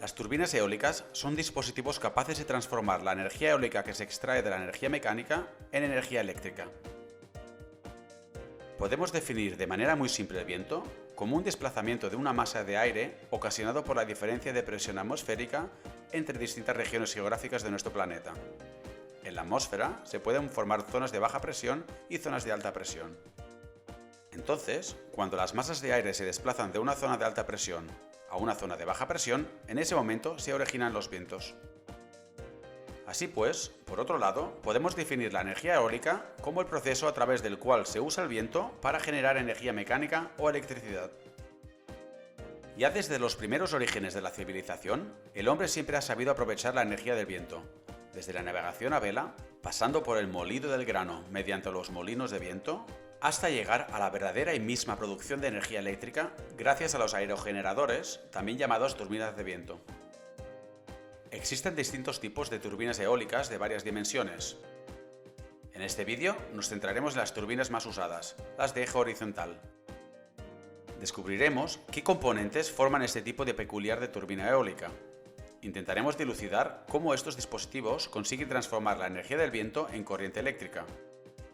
Las turbinas eólicas son dispositivos capaces de transformar la energía eólica que se extrae de la energía mecánica en energía eléctrica. Podemos definir de manera muy simple el viento como un desplazamiento de una masa de aire ocasionado por la diferencia de presión atmosférica entre distintas regiones geográficas de nuestro planeta. En la atmósfera se pueden formar zonas de baja presión y zonas de alta presión. Entonces, cuando las masas de aire se desplazan de una zona de alta presión a una zona de baja presión, en ese momento se originan los vientos. Así pues, por otro lado, podemos definir la energía eólica como el proceso a través del cual se usa el viento para generar energía mecánica o electricidad. Ya desde los primeros orígenes de la civilización, el hombre siempre ha sabido aprovechar la energía del viento, desde la navegación a vela, pasando por el molido del grano mediante los molinos de viento, hasta llegar a la verdadera y misma producción de energía eléctrica gracias a los aerogeneradores, también llamados turbinas de viento. Existen distintos tipos de turbinas eólicas de varias dimensiones. En este vídeo nos centraremos en las turbinas más usadas, las de eje horizontal. Descubriremos qué componentes forman este tipo de peculiar de turbina eólica. Intentaremos dilucidar cómo estos dispositivos consiguen transformar la energía del viento en corriente eléctrica.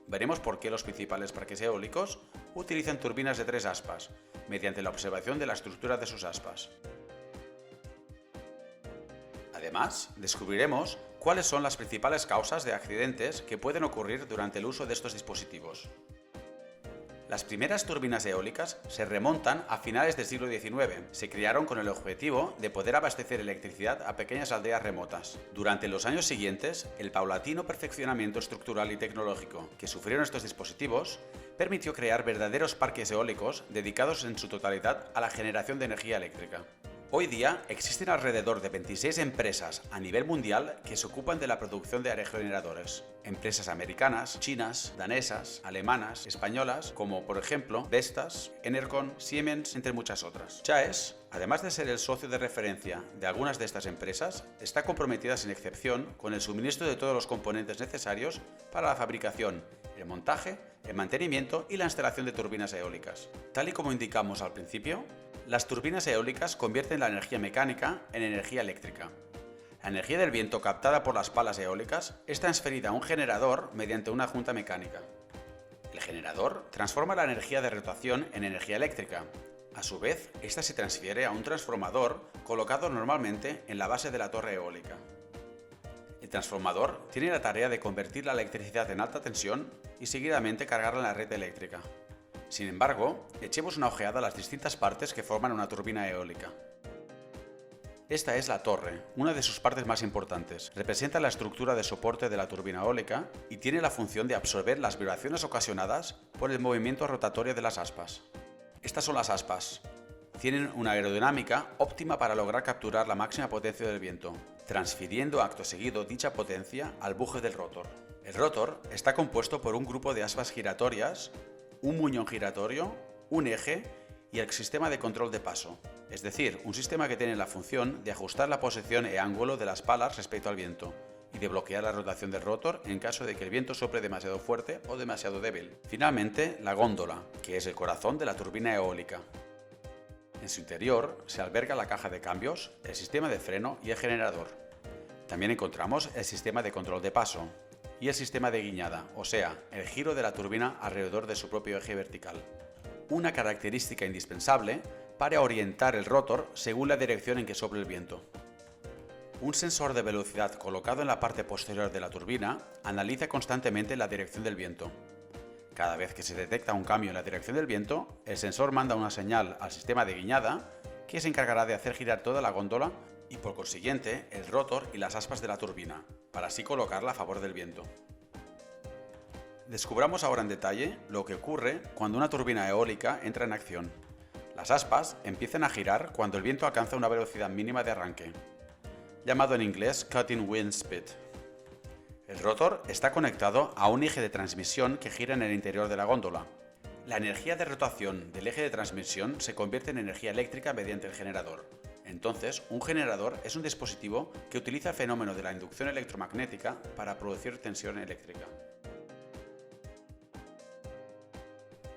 Veremos por qué los principales parques eólicos utilizan turbinas de 3 aspas, mediante la observación de la estructura de sus aspas. Además, descubriremos cuáles son las principales causas de accidentes que pueden ocurrir durante el uso de estos dispositivos. Las primeras turbinas eólicas se remontan a finales del siglo XIX. Se crearon con el objetivo de poder abastecer electricidad a pequeñas aldeas remotas. Durante los años siguientes, el paulatino perfeccionamiento estructural y tecnológico que sufrieron estos dispositivos permitió crear verdaderos parques eólicos dedicados en su totalidad a la generación de energía eléctrica. Hoy día existen alrededor de 26 empresas a nivel mundial que se ocupan de la producción de aerogeneradores. Empresas americanas, chinas, danesas, alemanas, españolas, como por ejemplo Vestas, Enercon, Siemens, entre muchas otras. Chaes, además de ser el socio de referencia de algunas de estas empresas, está comprometida sin excepción con el suministro de todos los componentes necesarios para la fabricación, el montaje, el mantenimiento y la instalación de turbinas eólicas. Tal y como indicamos al principio, las turbinas eólicas convierten la energía mecánica en energía eléctrica. La energía del viento captada por las palas eólicas es transferida a un generador mediante una junta mecánica. El generador transforma la energía de rotación en energía eléctrica. A su vez, esta se transfiere a un transformador colocado normalmente en la base de la torre eólica. El transformador tiene la tarea de convertir la electricidad en alta tensión y seguidamente cargarla en la red eléctrica. Sin embargo, echemos una ojeada a las distintas partes que forman una turbina eólica. Esta es la torre, una de sus partes más importantes. Representa la estructura de soporte de la turbina eólica y tiene la función de absorber las vibraciones ocasionadas por el movimiento rotatorio de las aspas. Estas son las aspas. Tienen una aerodinámica óptima para lograr capturar la máxima potencia del viento, transfiriendo acto seguido dicha potencia al buje del rotor. El rotor está compuesto por un grupo de aspas giratorias, un muñón giratorio, un eje y el sistema de control de paso, es decir, un sistema que tiene la función de ajustar la posición e ángulo de las palas respecto al viento y de bloquear la rotación del rotor en caso de que el viento sople demasiado fuerte o demasiado débil. Finalmente, la góndola, que es el corazón de la turbina eólica. En su interior se alberga la caja de cambios, el sistema de freno y el generador. También encontramos el sistema de control de paso y el sistema de guiñada, o sea, el giro de la turbina alrededor de su propio eje vertical. Una característica indispensable para orientar el rotor según la dirección en que sopla el viento. Un sensor de velocidad colocado en la parte posterior de la turbina analiza constantemente la dirección del viento. Cada vez que se detecta un cambio en la dirección del viento, el sensor manda una señal al sistema de guiñada que se encargará de hacer girar toda la góndola y por consiguiente el rotor y las aspas de la turbina, para así colocarla a favor del viento. Descubramos ahora en detalle lo que ocurre cuando una turbina eólica entra en acción. Las aspas empiezan a girar cuando el viento alcanza una velocidad mínima de arranque, llamado en inglés cutting wind speed. El rotor está conectado a un eje de transmisión que gira en el interior de la góndola. La energía de rotación del eje de transmisión se convierte en energía eléctrica mediante el generador. Entonces, un generador es un dispositivo que utiliza el fenómeno de la inducción electromagnética para producir tensión eléctrica.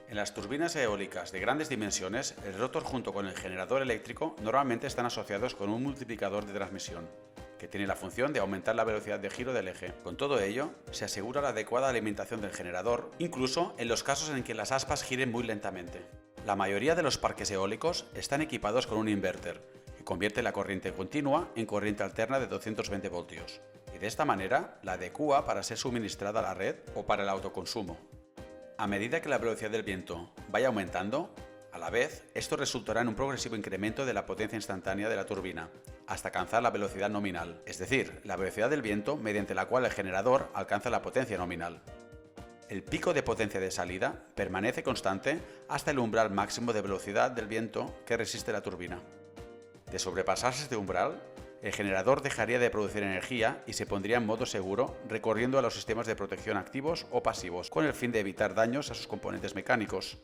En las turbinas eólicas de grandes dimensiones, el rotor junto con el generador eléctrico normalmente están asociados con un multiplicador de transmisión, que tiene la función de aumentar la velocidad de giro del eje. Con todo ello, se asegura la adecuada alimentación del generador, incluso en los casos en que las aspas giren muy lentamente. La mayoría de los parques eólicos están equipados con un inverter, que convierte la corriente continua en corriente alterna de 220 voltios, y de esta manera la adecúa para ser suministrada a la red o para el autoconsumo. A medida que la velocidad del viento vaya aumentando, a la vez, esto resultará en un progresivo incremento de la potencia instantánea de la turbina, hasta alcanzar la velocidad nominal, es decir, la velocidad del viento mediante la cual el generador alcanza la potencia nominal. El pico de potencia de salida permanece constante hasta el umbral máximo de velocidad del viento que resiste la turbina. De sobrepasarse este umbral, el generador dejaría de producir energía y se pondría en modo seguro, recurriendo a los sistemas de protección activos o pasivos, con el fin de evitar daños a sus componentes mecánicos.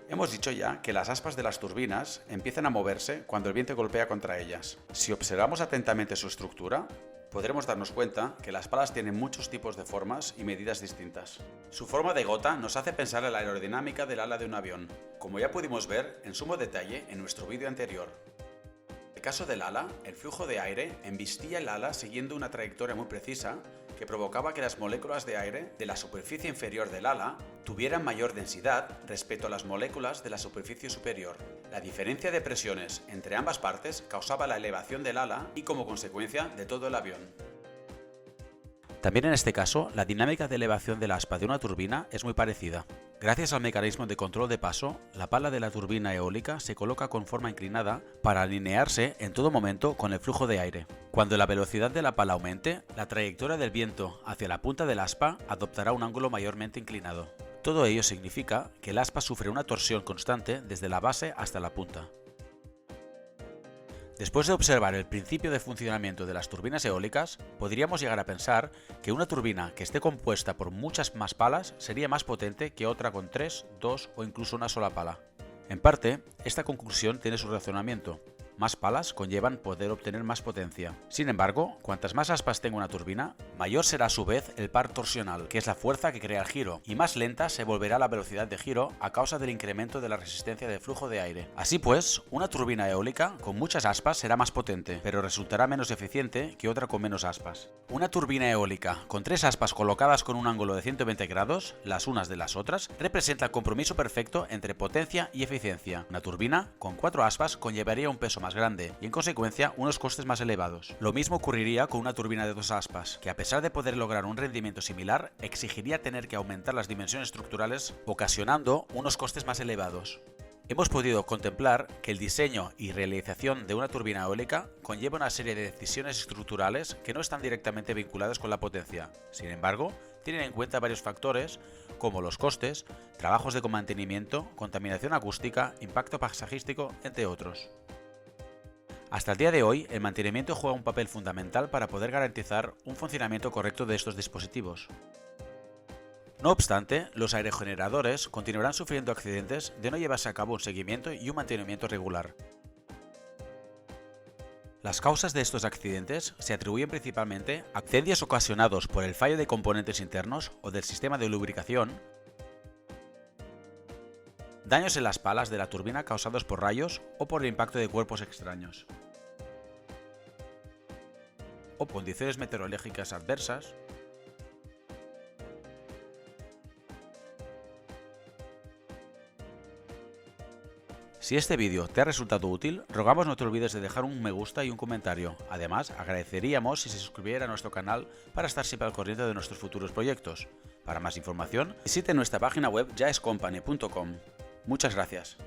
Hemos dicho ya que las aspas de las turbinas empiezan a moverse cuando el viento golpea contra ellas. Si observamos atentamente su estructura, podremos darnos cuenta que las palas tienen muchos tipos de formas y medidas distintas. Su forma de gota nos hace pensar en la aerodinámica del ala de un avión, como ya pudimos ver en sumo detalle en nuestro vídeo anterior. En el caso del ala, el flujo de aire embistía el ala siguiendo una trayectoria muy precisa que provocaba que las moléculas de aire de la superficie inferior del ala tuvieran mayor densidad respecto a las moléculas de la superficie superior. La diferencia de presiones entre ambas partes causaba la elevación del ala y como consecuencia de todo el avión. También en este caso, la dinámica de elevación de la aspa de una turbina es muy parecida. Gracias al mecanismo de control de paso, la pala de la turbina eólica se coloca con forma inclinada para alinearse en todo momento con el flujo de aire. Cuando la velocidad de la pala aumente, la trayectoria del viento hacia la punta del aspa adoptará un ángulo mayormente inclinado. Todo ello significa que el aspa sufre una torsión constante desde la base hasta la punta. Después de observar el principio de funcionamiento de las turbinas eólicas, podríamos llegar a pensar que una turbina que esté compuesta por muchas más palas sería más potente que otra con 3, 2 o incluso una sola pala. En parte, esta conclusión tiene su razonamiento. Más palas conllevan poder obtener más potencia. Sin embargo, cuantas más aspas tenga una turbina, mayor será a su vez el par torsional, que es la fuerza que crea el giro, y más lenta se volverá la velocidad de giro a causa del incremento de la resistencia de flujo de aire. Así pues, una turbina eólica con muchas aspas será más potente, pero resultará menos eficiente que otra con menos aspas. Una turbina eólica con 3 aspas colocadas con un ángulo de 120 grados, las unas de las otras, representa el compromiso perfecto entre potencia y eficiencia. Una turbina con 4 aspas conllevaría un peso más grande y en consecuencia unos costes más elevados. Lo mismo ocurriría con una turbina de 2 aspas, que a pesar de poder lograr un rendimiento similar, exigiría tener que aumentar las dimensiones estructurales, ocasionando unos costes más elevados. Hemos podido contemplar que el diseño y realización de una turbina eólica conlleva una serie de decisiones estructurales que no están directamente vinculadas con la potencia. Sin embargo, tienen en cuenta varios factores como los costes, trabajos de mantenimiento, contaminación acústica, impacto paisajístico, entre otros. Hasta el día de hoy, el mantenimiento juega un papel fundamental para poder garantizar un funcionamiento correcto de estos dispositivos. No obstante, los aerogeneradores continuarán sufriendo accidentes de no llevarse a cabo un seguimiento y un mantenimiento regular. Las causas de estos accidentes se atribuyen principalmente a incendios ocasionados por el fallo de componentes internos o del sistema de lubricación, daños en las palas de la turbina causados por rayos o por el impacto de cuerpos extraños, o condiciones meteorológicas adversas, Si este vídeo te ha resultado útil, rogamos no te olvides de dejar un me gusta y un comentario. Además, agradeceríamos si se suscribiera a nuestro canal para estar siempre al corriente de nuestros futuros proyectos. Para más información, visite nuestra página web jaescompany.com. Muchas gracias.